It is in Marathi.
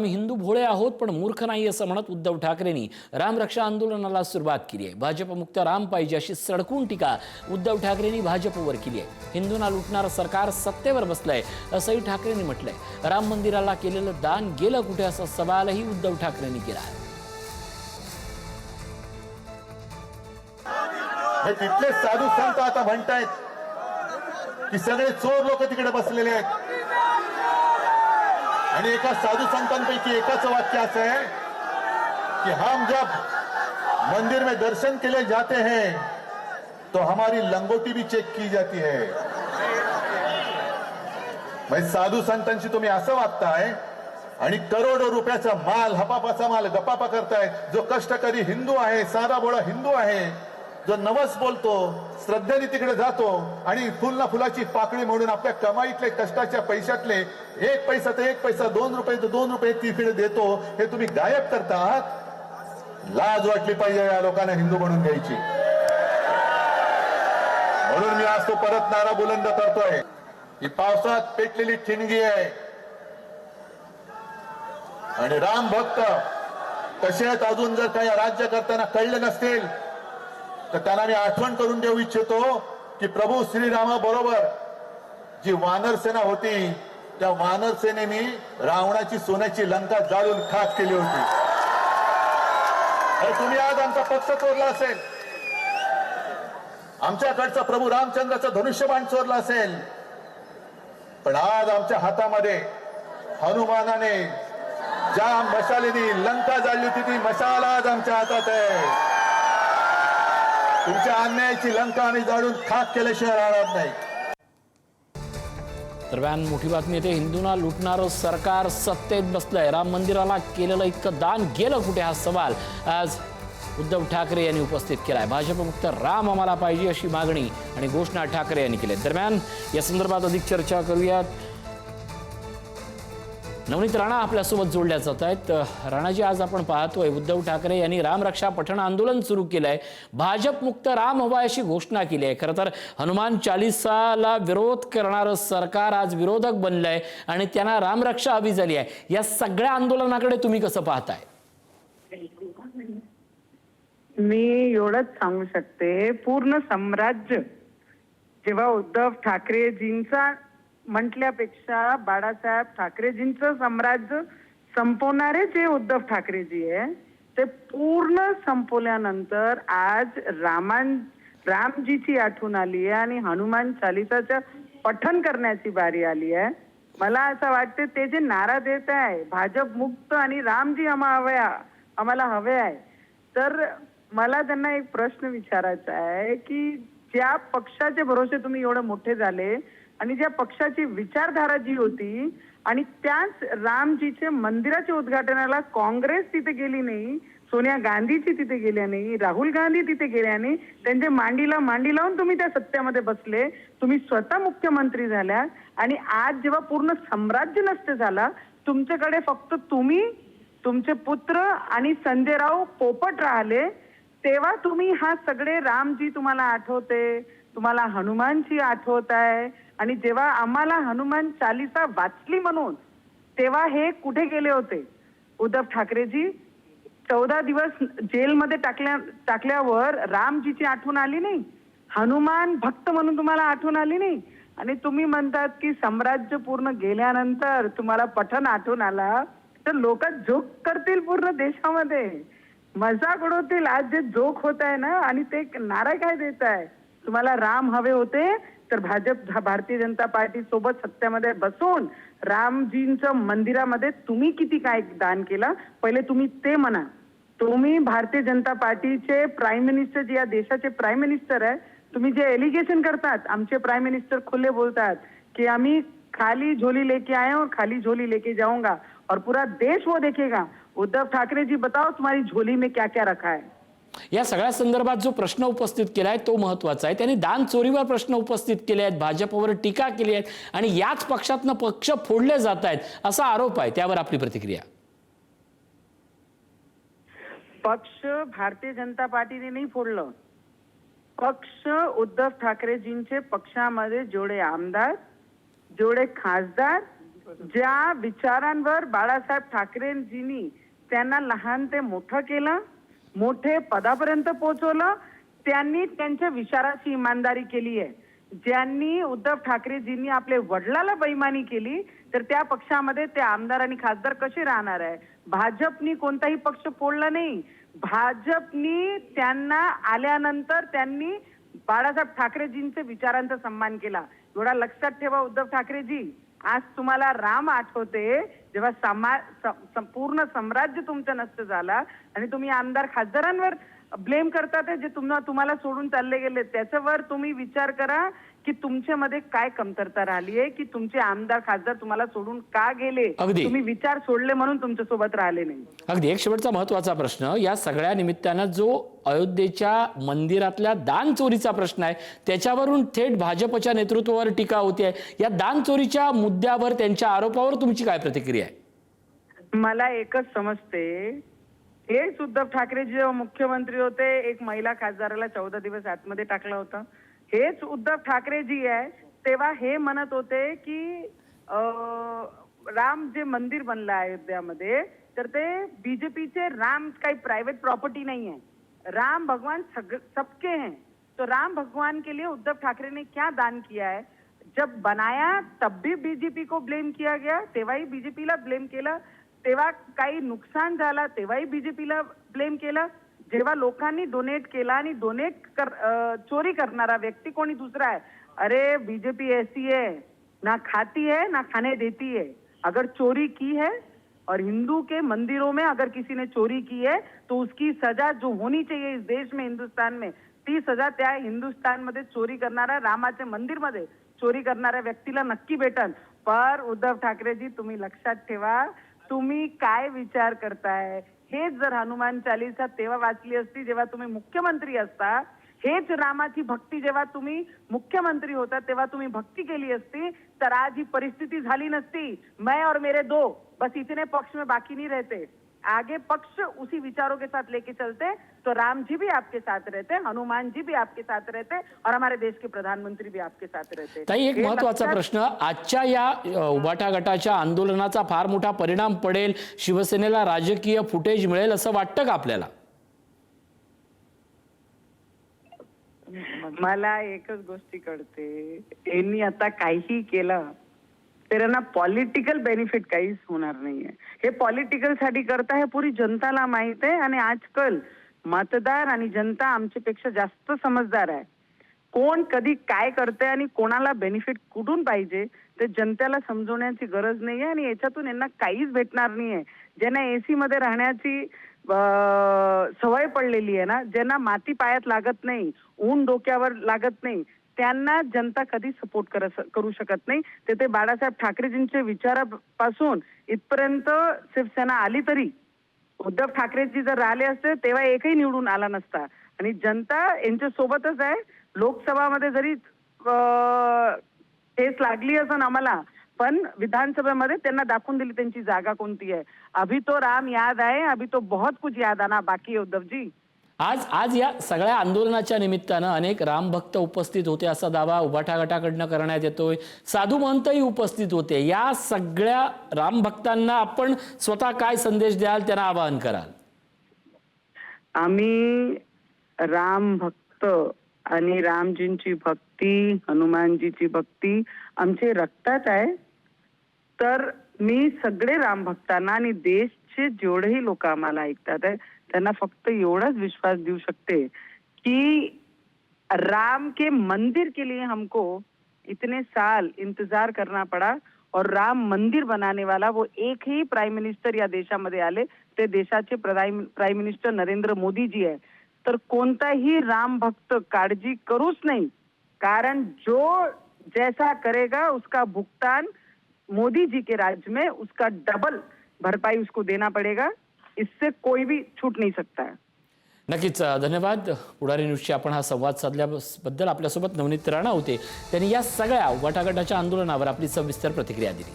आम्ही हिंदू भोळे आहोत पण मूर्ख नाही असं म्हणत उद्धव ठाकरेंनी रामरक्षा आंदोलनाला सुरुवात केली आहे। भाजपमुक्त राम पाहिजे अशी सडकून टीका उद्धव ठाकरेंनी भाजपवर केली आहे। हिंदूंना लुटणारं सरकार सत्तेवर बसलंय असंही ठाकरेंनी म्हटलंय। राम मंदिराला केलेलं दान गेलं कुठे असा सवालही उद्धव ठाकरेंनी केला आहे। तिथले साधू संत आता म्हणतायत की सगळे चोर लोक तिकडे बसलेले आहेत आणि एका साधू संतांपैकी एकाच वाक्य असं है कि हम जब मंदिर में दर्शन के लिए जाते हैं तो हमारी लंगोटी भी चेक की जाती है। म्हणजे साधू संतांशी तुम्ही असं वागताय आणि करोडो रुपयाचा माल हपापाचा माल गपापा करताय। जो कष्टकरी हिंदू आहे, साधा भोळा हिंदू आहे, जो नवस बोलतो, श्रद्धेने तिकडे जातो आणि फुलना फुलाची पाकळी म्हणून आपल्या कमाईतले कष्टाच्या पैशातले एक पैसा तर एक पैसा, 2 रुपये तर 2 रुपये तिकडे देतो, हे तुम्ही गायब करता आहात। लाज वाटली पाहिजे या लोकांना हिंदू म्हणून घ्यायची। म्हणून मी आज तो परत नारा बुलंद करतोय। ही पावसात पेटलेली ठिणगी आहे आणि राम भक्त कसे आहेत अजून जर काही राज्य करताना कळले नसतील तर त्यांना मी आठवण करून देऊ इच्छितो की प्रभू श्रीरामा बरोबर जी वानर सेना होती त्या वानर सेनेने रावणाची सोन्याची लंका जाळून खाक केली होती। अरे तुम्ही आज आमचा पक्ष चोरला असेल, आमच्याकडचा प्रभू रामचंद्राचा धनुष्यबाण चोरला असेल, पण आज आमच्या हातामध्ये हनुमानाने ज्या मशालेनी लंका जाळली होती ती मशाल आज आमच्या हातात आहे। तुमच्या अन्यायाची लंका आम्ही जाळून खाक केल्याशिवाय राहणार नाही। दरम्यान मोठी बातमी येते, हिंदूंना लुटणारं सरकार सत्तेत बसलंय। राम मंदिराला केलेलं इतकं दान गेलं कुठे हा सवाल आज उद्धव ठाकरे यांनी उपस्थित केलाय। भाजपमुक्त राम आम्हाला पाहिजे अशी मागणी आणि घोषणा ठाकरे यांनी केली। दरम्यान या संदर्भात अधिक चर्चा करूयात। नवनीत राणा आपल्यासोबत जोडल्या जात आहेत। राणाजी, आज आपण पाहतोय उद्धव ठाकरे यांनी रामरक्षा पठण आंदोलन सुरू केलंय, भाजपमुक्त राम हवा अशी घोषणा केली आहे। खरं तर हनुमान चालीसाला विरोध करणारं सरकार आज विरोधक बनलंय आणि त्यांना रामरक्षा हवी झाली आहे। या सगळ्या आंदोलनाकडे तुम्ही कसं पाहताय? मी एवढंच सांगू शकते, पूर्ण साम्राज्य जेव्हा उद्धव ठाकरेजींचा म्हटल्यापेक्षा बाळासाहेब ठाकरेजींचं साम्राज्य संपवणारे जे उद्धव ठाकरेजी आहे ते पूर्ण संपवल्यानंतर आज रामजीची आठवण आली आहे आणि हनुमान चालिसाचं पठण करण्याची बारी आली आहे। मला असं वाटतं ते जे नारा देत आहे भाजप मुक्त आणि रामजी आम्हाला हवे आहे, तर मला त्यांना एक प्रश्न विचारायचा आहे की ज्या पक्षाचे भरोसे तुम्ही एवढे मोठे झाले आणि ज्या पक्षाची विचारधारा जी होती आणि त्याच रामजीचे मंदिराच्या उद्घाटनाला काँग्रेस तिथे गेली नाही, सोनिया गांधीची तिथे गेल्या नाही, राहुल गांधी तिथे गेल्या नाही, त्यांच्या मांडीला मांडी लावून तुम्ही त्या सत्तेमध्ये बसले, तुम्ही स्वतः मुख्यमंत्री झाल्या आणि आज जेव्हा पूर्ण साम्राज्य नष्ट झाला, तुमच्याकडे फक्त तुम्ही, तुमचे पुत्र आणि संजय राव पोपट राहिले, तेव्हा तुम्ही हा सगळे रामजी तुम्हाला आठवते, तुम्हाला हनुमानची आठवत आहे आणि जेव्हा आम्हाला हनुमान चालीसा वाचली म्हणून तेव्हा हे कुठे गेले होते उद्धव ठाकरेजी? 14 दिवस जेलमध्ये टाकल्यावर रामजीची आठवण आली नाही, हनुमान भक्त म्हणून तुम्हाला आठवण आली नाही आणि तुम्ही म्हणतात की साम्राज्य पूर्ण गेल्यानंतर तुम्हाला पठण आठवण आला, तर लोक जोक करतील पूर्ण देशामध्ये, मजाक उडवतील। आज जे जोक होत आहे ना आणि ते नारा काय देत आहे, तुम्हाला राम हवे होते तर भारतीय जनता पार्टी सोबत सत्तेमध्ये बसून रामजींच्या मंदिरामध्ये तुम्ही किती काय दान केलं पहिले तुम्ही ते म्हणा। तुम्ही भारतीय जनता पार्टीचे प्राईम मिनिस्टर, जे या देशाचे प्राईम मिनिस्टर आहे, तुम्ही जे एलिगेशन करतात, आमचे प्राईम मिनिस्टर खुले बोलतात की आम्ही खाली झोली लेके आए और खाली झोली लेके जाऊंगा और पूरा देश वो देखेगा। उद्धव ठाकरे जी बताओ तुम्हारी झोली में क्या क्या रखा है? या सगळ्या संदर्भात जो प्रश्न उपस्थित केलाय तो महत्त्वाचा आहे। त्यांनी दान चोरीवर प्रश्न उपस्थित केले आहेत, भाजपवर टीका केली आहे आणि याच पक्षातनं पक्ष फोडले जात आहेत असा आरोप आहे। त्यावर आपली प्रतिक्रिया? पक्ष भारतीय जनता पार्टीने नाही फोडलं, पक्ष उद्धव ठाकरेजींचे पक्षामध्ये जेवढे आमदार, जेवढे खासदार, ज्या विचारांवर बाळासाहेब ठाकरेंजींनी त्यांना लहान ते मोठं केलं, मोठे पदापर्यंत पोहोचवलं, त्यांनी त्यांच्या विचाराची इमानदारी केली आहे. ज्यांनी उद्धव ठाकरेजींनी आपल्या वडिलाला बेईमानी केली तर त्या पक्षामध्ये ते आमदार आणि खासदार कसे राहणार आहे? भाजपनी कोणताही पक्ष फोडला नाही. भाजपनी त्यांना आल्यानंतर त्यांनी बाळासाहेब ठाकरेजींचे विचारांचा सन्मान केला. एवढा लक्षात ठेवा उद्धव ठाकरेजी. आज तुम्हाला राम आठवते जेव्हा पूर्ण साम्राज्य तुमचं नष्ट झाला आणि तुम्ही आमदार खासदारांवर ब्लेम करतात जे तुम्हाला सोडून चालले गेले. त्याच्यावर तुम्ही विचार करा की तुमच्यामध्ये काय कमतरता राहिली आहे, की तुमचे आमदार खासदार तुम्हाला सोडून का गेले. अगदी. तुम्ही विचार सोडले म्हणून तुमच्या सोबत राहिले नाही. अगदी एक शेवटचा महत्वाचा प्रश्न, या सगळ्या निमित्तानं जो अयोध्येच्या मंदिरातल्या दान चोरीचा प्रश्न आहे त्याच्यावरून थेट भाजपच्या नेतृत्वावर टीका होते. या दान चोरीच्या मुद्द्यावर, त्यांच्या आरोपावर तुमची काय प्रतिक्रिया आहे? मला एकच समजते, हेच उद्धव ठाकरे जेव्हा मुख्यमंत्री होते एक महिला खासदाराला 14 दिवस आतमध्ये टाकलं होतं. हेच उद्धव ठाकरे जी आहे तेव्हा हे म्हणत होते की राम जे मंदिर बनलं अयोध्यामध्ये तर ते बीजेपीचे, राम काही प्राइवेट प्रॉपर्टी नहीं है, राम भगवान सबके हैं. तो राम भगवान के लिए उद्धव ठाकरे ने क्या दान किया है? जब बनाया तब भी बीजेपी को ब्लेम किया गया, तेव्हाही बीजेपीला ब्लेम केलं. तेव्हा काही नुकसान झाला तेव्हाही बीजेपीला ब्लेम केलं. जेव्हा लोकांनी डोनेट केला आणि चोरी करणारा व्यक्ति कोणी दूसरा है. अरे बीजेपी ऐसी है, ना खाती है ना खाने देती है. अगर चोरी की है और हिंदू के मंदिरों में अगर किसी ने चोरी की है तो उसकी सजा जो होनी चाहिए इस देश में, हिंदुस्तान में, ती सजा त्या हिंदुस्तान मध्ये चोरी करणाऱ्या, रामाच्या मंदिर मध्ये चोरी करणाऱ्या व्यक्तीला नक्की भेटन. पर उद्धव ठाकरेजी तुम्ही लक्षात ठेवा, तुम्ही काय विचार करताय. हेच जर हनुमान चालीसा तेव्हा वाचली असती जेव्हा तुम्ही मुख्यमंत्री असता, हेच रामाची भक्ती जेव्हा तुम्ही मुख्यमंत्री होता तेव्हा तुम्ही भक्ती केली असती तर आज ही परिस्थिती झाली नसती. मैं और मेरे दो बस इतने पक्ष में बाकी नहीं रहते. आगे पक्ष उसी विचारों के साथ लेके चलते तो राम जी भी आपके साथ रहते, हनुमान जी भी आपके साथ रहते और हमारे देश के प्रधानमंत्री भी आपके साथ रहते. ताई, एक महत्वाचा प्रश्न, आजच्या या उभाटा गटाच्या आंदोलनाचा फार मोठा परिणाम पडेल, शिवसेनेला राजकीय फुटेज मिळेल असं वाटतं का आपल्याला? मला एकच गोष्टी कळते, यांनी आता काही केलं तर ना पॉलिटिकल बेनिफिट काहीच होणार नाहीये. हे पॉलिटिकल साठी करता हे पुरी जनताला माहित आहे. आणि आजकाल मतदार आणि जनता आमच्यापेक्षा जास्त समजदार आहे. कोण कधी काय करते आणि कोणाला बेनिफिट कुठून पाहिजे ते जनतेला समजवण्याची गरज नाहीये. आणि याच्यातून यांना काहीच भेटणार नाहीये. ज्यांना एसी मध्ये राहण्याची सवय पडलेली आहे ना, ज्यांना माती पायात लागत नाही, ऊन डोक्यावर लागत नाही, त्यांना जनता कधी सपोर्ट करू शकत नाही. ते बाळासाहेब ठाकरेजींच्या विचारापासून इथपर्यंत शिवसेना आली तरी उद्धव ठाकरेजी जर राहिले असते तेव्हा एकही निवडून आला नसता. आणि जनता यांच्या सोबतच आहे. लोकसभामध्ये जरी ठेस लागली असं आम्हाला, पण विधानसभेमध्ये त्यांना दाखवून दिली त्यांची जागा कोणती आहे. अभी तो राम याद आहे, अभी तो बहुत कुछ याद आना बाकी है उद्धवजी. आज या सगळ्या आंदोलनाच्या निमित्तानं अनेक रामभक्त उपस्थित होते असा दावा उभाटा गटाकडनं करण्यात येतोय. साधू महंतही उपस्थित होते. या सगळ्या रामभक्तांना आपण स्वतः काय संदेश द्याल, त्यांना आवाहन कराल? आम्ही राम भक्त आणि रामजींची भक्ती, हनुमानजीची भक्ती आमचे रक्तात आहे. तर मी सगळे राम भक्तांना आणि देशचे जेवढेही लोक आम्हाला ऐकतात आहे त्यांना फक्त एवढाच विश्वास देऊ शकते कि राम के मंदिर के लिए हमको इतने साल इंतजार करना पड़ा और राम मंदिर बनाने वाला वो एक ही प्राइम मिनिस्टर या देशामध्ये आले, ते देशाचे प्राइम मिनिस्टर नरेंद्र मोदी जी आहे. तर कोणताही राम भक्त काळजी करूच नाही, कारण जो जैसा करेगा उसका भुगतान मोदी जी के राज्य में उसका डबल भरपाई उसको देना पड़ेगा. इससे कोई भी छूट नहीं सकता है. नक्कीच धन्यवाद. पुढारी न्यूजची आपण हा संवाद साधल्याबद्दल. आपल्यासोबत नवनीत राणा होते, त्यांनी या सगळ्या उभाटा गटाच्या आंदोलनावर आपली सविस्तर प्रतिक्रिया दिली.